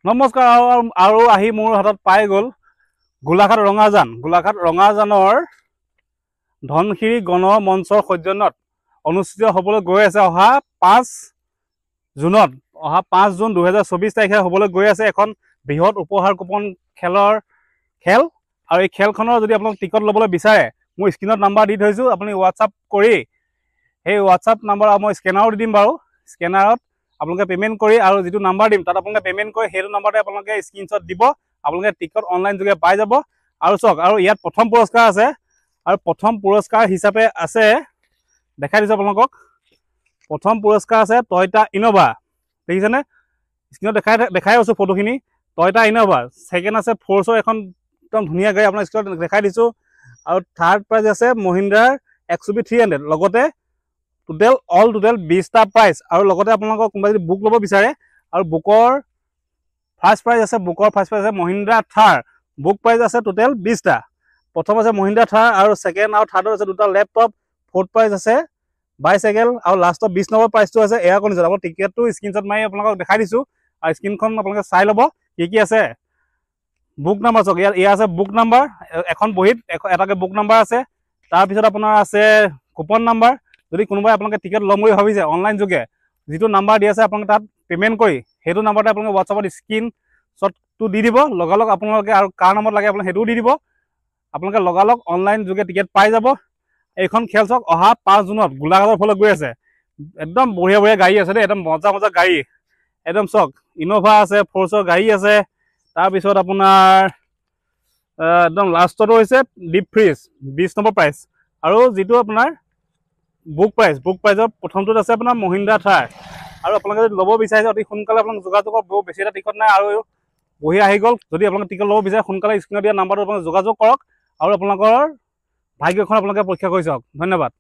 নমস্কাৰ আৰু আহি মোৰ হাতত পাই গ'ল গোলাঘাট ৰঙাজানৰ ধনশিৰি গণ মঞ্চৰ সৌজন্যত অনুষ্ঠিত হ'বলৈ গৈ আছে অহা 5 জুন 2024 তাৰিখে হ'বলৈ গৈ আছে এখন বৃহৎ উপহাৰ কুপন খেল আৰু এই খেলখনৰ যদি আপোনালোক টিকট ল'বলৈ বিচাৰে মই স্ক্ৰীনত নাম্বাৰ দি থৈছোঁ আপুনি হোৱাটছআপ কৰি সেই হোৱাটছআপ নাম্বাৰ মই স্কেনাৰো দি দিম বাৰু স্কেনাৰত আপোনালোকে পেমেণ্ট কৰি আৰু যিটো নাম্বাৰ দিম তাত আপোনালোকে পেমেণ্ট কৰি সেইটো নাম্বাৰতে আপোনালোকে স্ক্ৰীনশ্বট দিব আপোনালোকে টিকট অনলাইন যোগে পাই যাব আৰু চাওক আৰু ইয়াত প্ৰথম পুৰস্কাৰ আছে আৰু প্ৰথম পুৰস্কাৰ হিচাপে আছে দেখাই দিছোঁ আপোনালোকক প্ৰথম পুৰস্কাৰ আছে টয়টা ইনোভা দেখিছেনে স্ক্ৰীনত দেখাই আছোঁ ফটোখিনি টয়টা ইনোভা ছেকেণ্ড আছে ফ'ৰ্চৰ এখন একদম ধুনীয়া গাড়ী আপোনাৰ স্ক্ৰীনত দেখাই দিছোঁ আৰু থাৰ্ড প্ৰাইজ আছে মহিন্দ্ৰাৰ XUV 300 লগতে টোটেল 20টা প্ৰাইজ আৰু লগতে আপোনালোকক কোনোবাই যদি বুক ল'ব বিচাৰে আৰু বুকৰ ফাৰ্ষ্ট প্ৰাইজ আছে মহিন্দ্ৰা থাৰ বুক প্ৰাইজ আছে টোটেল 20টা প্ৰথম আছে মহিন্দ্ৰা থাৰ আৰু ছেকেণ্ড আৰু থাৰ্ডত আছে দুটা লেপটপ ফ'ৰ্থ প্ৰাইজ আছে বাইচাইকেল আৰু লাষ্টত 20 নম্বৰ প্ৰাইজটো আছে এয়াৰ কণ্ডিশ্যন আপোনাৰ টিকেটটো স্ক্ৰীনশ্বট মাৰি আপোনালোকক দেখাই দিছোঁ আৰু স্ক্ৰীনখন আপোনালোকে চাই ল'ব কি আছে বুক নাম্বাৰ চাওক ইয়াৰ আছে বুক নাম্বাৰ এখন বহীত এটাকে বুক নাম্বাৰ আছে তাৰপিছত আপোনাৰ আছে কুপন নাম্বাৰ যদি কোনোবাই আপোনালোকে টিকেট ল'ম বুলি ভাবিছে অনলাইন যোগে যিটো নাম্বাৰ দি আছে আপোনালোকে তাত পে'মেণ্ট কৰি সেইটো নাম্বাৰতে আপোনালোকে হোৱাটছআপত স্ক্ৰীনশ্বটটো দি দিব লগালগ আপোনালোকে আৰু কাৰ নামত লাগে আপোনালোকে সেইটোও দি দিব আপোনালোকে লগালগ অনলাইন যোগে টিকেট পাই যাব এইখন খেল চাওক অহা 5 জুনত গোলাঘাটৰ ফালে গৈ আছে একদম বঢ়িয়া গাড়ী আছে দেই একদম মজা গাড়ী একদম চাওক ইনোভা আছে ফ'ৰ্চৰ গাড়ী আছে তাৰপিছত আপোনাৰ একদম লাষ্টটো হৈছে ডিপ ফ্ৰিজ 20 নম্বৰ প্ৰাইজ আৰু যিটো আপোনাৰ বুক প্ৰাইজৰ প্ৰথমটোত আছে আপোনাৰ মহিন্দ্ৰা থাৰ আৰু আপোনালোকে যদি ল'ব বিচাৰিছে অতি সোনকালে আপোনালোক যোগাযোগ কৰক বেছি এটা টিকট নাই আৰু বহি আহি গ'ল যদি আপোনালোকে টিকট ল'ব বিচাৰে সোনকালে স্ক্ৰীনত দিয়া নাম্বাৰটো আপোনালোকে যোগাযোগ কৰক আৰু আপোনালোকৰ ভাগ্যখন আপোনালোকে পৰীক্ষা কৰি চাওক ধন্যবাদ।